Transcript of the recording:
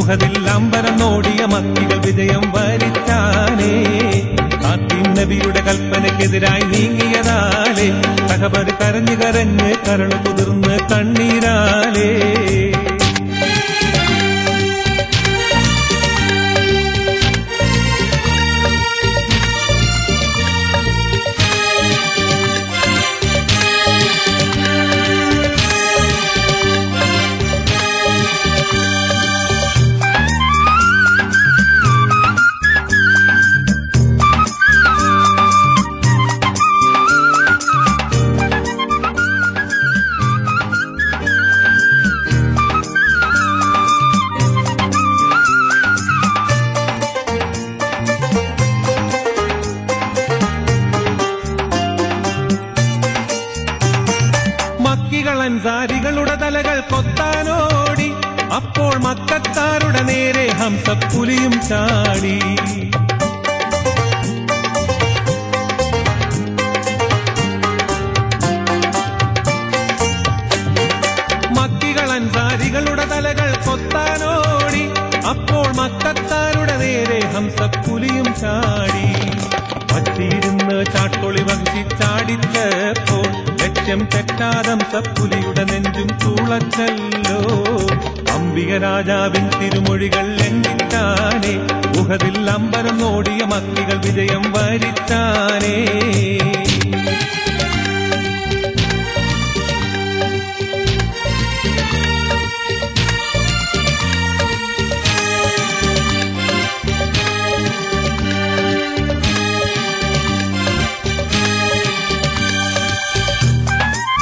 ഉഹദിൽ അമ്പരം നോടിയ മക്കികൾ വിജയം വരിച്ചാനേ. ഹാത്തിം നബിയുടെ കൽപ്പനയ്ക്കെതിരായി നീങ്ങിയതാലേ സഹബർ കരഞ്ഞു കരഞ്ഞ് കരള് കുതിർന്ന് കണ്ണീരാലേ. അൻസാരികളുടെ തലകൾ കൊത്താനോടി അപ്പോൾ മക്കത്താരുടെ നേരെ ഹംസപ്പുലിയും ചാടി. മക്കികൾ അൻസാരികളുടെ തലകൾ കൊത്താനോടി അപ്പോൾ മക്കത്താരുടെ നേരെ ഹംസപ്പുലിയും ചാടി. പറ്റിയിരുന്ന് ചാട്ടൊളി വഹിച്ച് ചാടിച്ചപ്പോൾ ലക്ഷ്യം തെറ്റാതം സപ്പുലിയുടെ നെഞ്ചും തുളച്ചല്ലോ. അംബിക രാജാവിൻ തിരുമൊഴികൾ ലംഘിച്ചാനേ ഉഹദിൽ അമ്പരം നോടിയ മക്കികൾ വിജയം വരിച്ചാനേ.